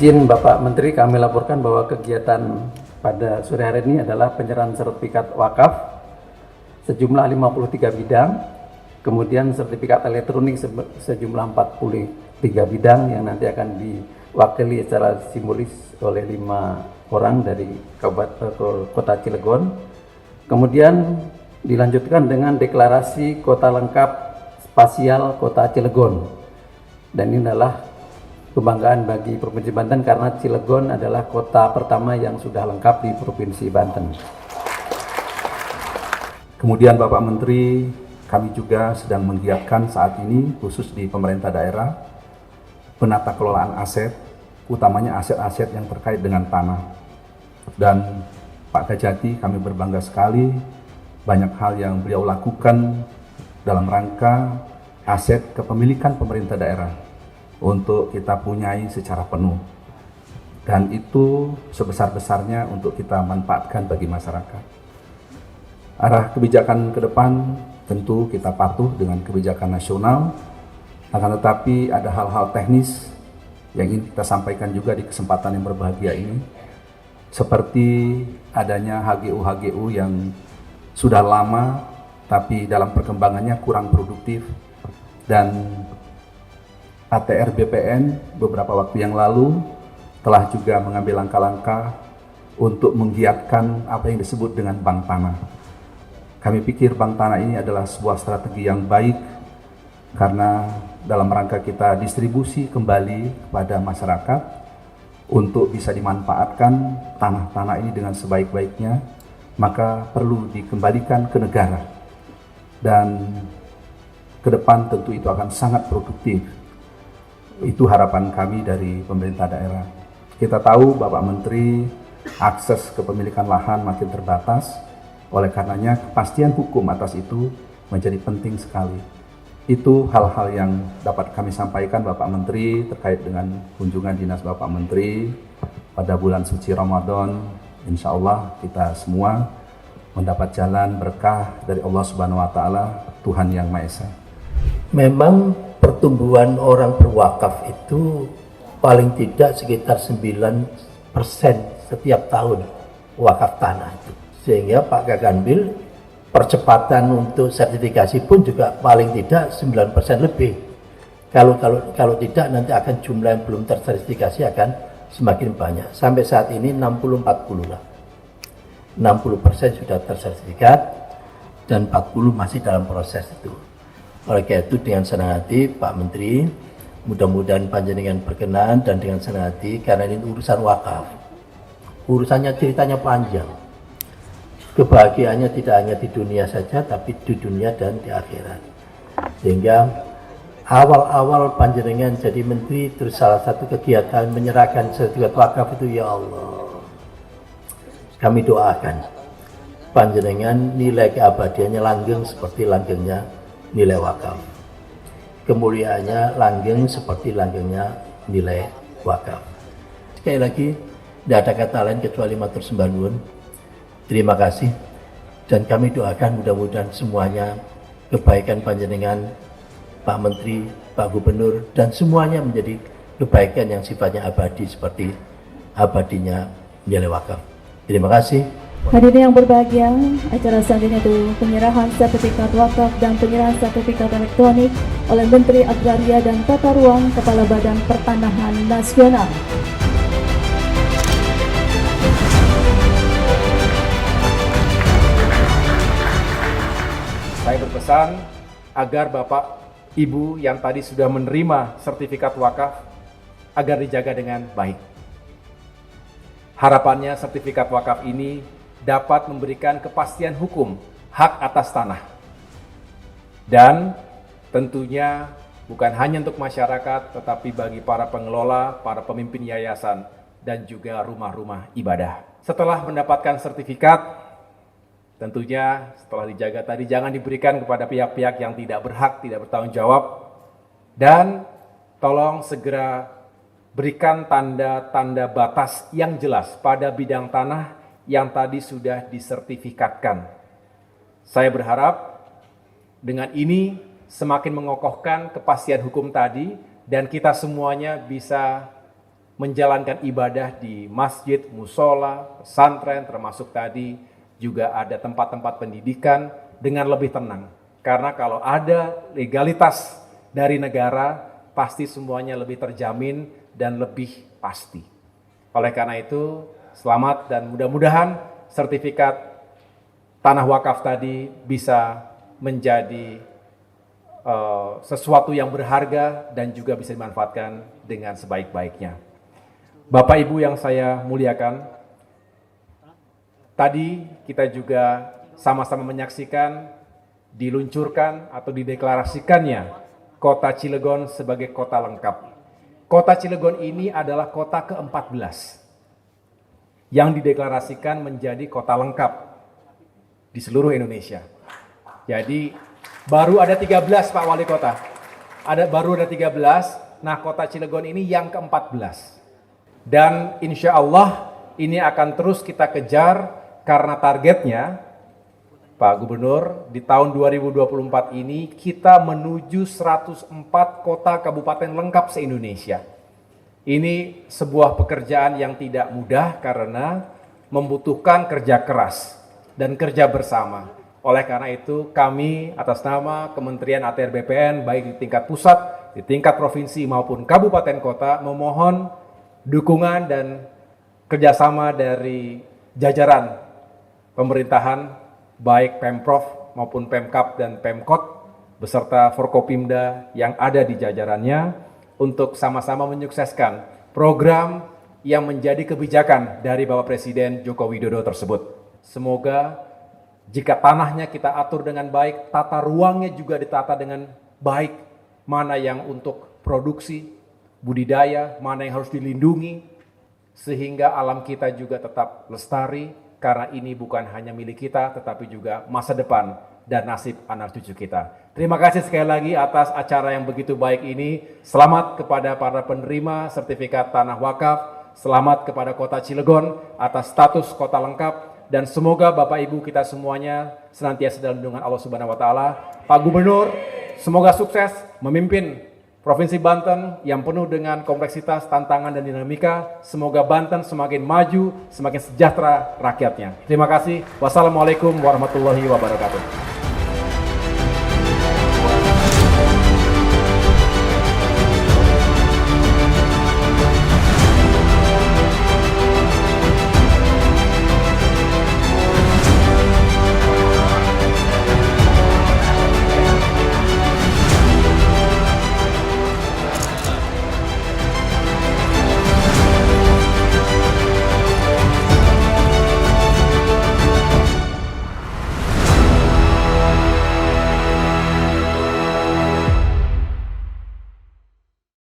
Izin Bapak Menteri, kami laporkan bahwa kegiatan pada sore hari ini adalah penyerahan sertifikat wakaf sejumlah 53 bidang, kemudian sertifikat elektronik sejumlah 43 bidang yang nanti akan diwakili secara simbolis oleh 5 orang dari Kota Cilegon. Kemudian dilanjutkan dengan deklarasi kota lengkap spasial Kota Cilegon. Dan ini adalah kebanggaan bagi Provinsi Banten karena Cilegon adalah kota pertama yang sudah lengkap di Provinsi Banten. Kemudian Bapak Menteri, kami juga sedang menggiatkan saat ini khusus di pemerintah daerah penata kelolaan aset, utamanya aset-aset yang terkait dengan tanah. Dan Pak Kajati, kami berbangga sekali banyak hal yang beliau lakukan dalam rangka aset kepemilikan pemerintah daerah untuk kita punyai secara penuh, dan itu sebesar-besarnya untuk kita manfaatkan bagi masyarakat. Arah kebijakan ke depan tentu kita patuh dengan kebijakan nasional, akan tetapi ada hal-hal teknis yang ingin kita sampaikan juga di kesempatan yang berbahagia ini, seperti adanya HGU-HGU yang sudah lama tapi dalam perkembangannya kurang produktif, dan ATR BPN beberapa waktu yang lalu telah juga mengambil langkah-langkah untuk menggiatkan apa yang disebut dengan bank tanah. Kami pikir bank tanah ini adalah sebuah strategi yang baik karena dalam rangka kita distribusi kembali kepada masyarakat untuk bisa dimanfaatkan tanah-tanah ini dengan sebaik-baiknya, maka perlu dikembalikan ke negara, dan ke depan tentu itu akan sangat produktif. Itu harapan kami dari pemerintah daerah. Kita tahu Bapak Menteri, akses kepemilikan lahan makin terbatas, oleh karenanya kepastian hukum atas itu menjadi penting sekali. Itu hal-hal yang dapat kami sampaikan Bapak Menteri terkait dengan kunjungan dinas Bapak Menteri pada bulan suci Ramadan. Insya Allah kita semua mendapat jalan berkah dari Allah Subhanahu wa Ta'ala, Tuhan yang Maha Esa. Memang pertumbuhan orang berwakaf itu paling tidak sekitar 9% setiap tahun wakaf tanah itu. Sehingga Pak Kakanwil percepatan untuk sertifikasi pun juga paling tidak 9% lebih. Kalau tidak nanti akan jumlah yang belum tersertifikasi akan semakin banyak. Sampai saat ini 60-40 lah. 60% sudah tersertifikat dan 40 masih dalam proses itu. Oleh karena itu dengan senang hati Pak Menteri, mudah-mudahan panjenengan berkenan, dan dengan senang hati karena ini urusan wakaf. Urusannya ceritanya panjang. Kebahagiaannya tidak hanya di dunia saja, tapi di dunia dan di akhirat. Sehingga awal-awal panjenengan jadi menteri, terus salah satu kegiatan menyerahkan sertifikat wakaf itu, ya Allah, kami doakan panjenengan nilai keabadiannya langgeng seperti langgengnya nilai wakaf, kemuliaannya langgeng seperti langgengnya nilai wakaf. Sekali lagi, tidak ada kata lain kecuali matur sembah nuwun. Terima kasih, dan kami doakan mudah-mudahan semuanya kebaikan panjenengan, Pak Menteri, Pak Gubernur, dan semuanya menjadi kebaikan yang sifatnya abadi seperti abadinya nilai wakaf. Terima kasih. Hadirin yang berbahagia, acara selanjutnya itu penyerahan sertifikat wakaf dan penyerahan sertifikat elektronik oleh Menteri Agraria dan Tata Ruang Kepala Badan Pertanahan Nasional. Saya berpesan agar Bapak Ibu yang tadi sudah menerima sertifikat wakaf agar dijaga dengan baik. Harapannya sertifikat wakaf ini dapat memberikan kepastian hukum hak atas tanah. Dan tentunya bukan hanya untuk masyarakat, tetapi bagi para pengelola, para pemimpin yayasan, dan juga rumah-rumah ibadah. Setelah mendapatkan sertifikat, tentunya setelah dijaga tadi jangan diberikan kepada pihak-pihak yang tidak berhak, tidak bertanggung jawab. Dan tolong segera berikan tanda-tanda batas yang jelas pada bidang tanah yang tadi sudah disertifikatkan. Saya berharap dengan ini semakin mengokohkan kepastian hukum tadi, dan kita semuanya bisa menjalankan ibadah di masjid, musola, pesantren, termasuk tadi juga ada tempat-tempat pendidikan dengan lebih tenang. Karena kalau ada legalitas dari negara, pasti semuanya lebih terjamin dan lebih pasti. Oleh karena itu, selamat dan mudah-mudahan sertifikat tanah wakaf tadi bisa menjadi sesuatu yang berharga dan juga bisa dimanfaatkan dengan sebaik-baiknya. Bapak Ibu yang saya muliakan, tadi kita juga sama-sama menyaksikan diluncurkan atau dideklarasikannya Kota Cilegon sebagai kota lengkap. Kota Cilegon ini adalah kota ke-14 yang dideklarasikan menjadi kota lengkap di seluruh Indonesia. Jadi baru ada 13 Pak Wali Kota. Baru ada 13, nah Kota Cilegon ini yang ke-14. Dan insya Allah ini akan terus kita kejar karena targetnya Pak Gubernur di tahun 2024 ini kita menuju 104 kota kabupaten lengkap se-Indonesia. Ini sebuah pekerjaan yang tidak mudah karena membutuhkan kerja keras dan kerja bersama. Oleh karena itu kami atas nama Kementerian ATR BPN baik di tingkat pusat, di tingkat provinsi maupun kabupaten kota memohon dukungan dan kerjasama dari jajaran pemerintahan baik Pemprov maupun Pemkab dan Pemkot beserta Forkopimda yang ada di jajarannya untuk sama-sama menyukseskan program yang menjadi kebijakan dari Bapak Presiden Joko Widodo tersebut. Semoga jika tanahnya kita atur dengan baik, tata ruangnya juga ditata dengan baik, mana yang untuk produksi, budidaya, mana yang harus dilindungi, sehingga alam kita juga tetap lestari, karena ini bukan hanya milik kita, tetapi juga masa depan dan nasib anak cucu kita. Terima kasih sekali lagi atas acara yang begitu baik ini. Selamat kepada para penerima sertifikat tanah wakaf, selamat kepada Kota Cilegon atas status kota lengkap, dan semoga Bapak Ibu kita semuanya senantiasa dalam lindungan Allah Subhanahu wa Ta'ala. Pak Gubernur, semoga sukses memimpin Provinsi Banten yang penuh dengan kompleksitas, tantangan, dan dinamika. Semoga Banten semakin maju, semakin sejahtera rakyatnya. Terima kasih. Wassalamualaikum warahmatullahi wabarakatuh.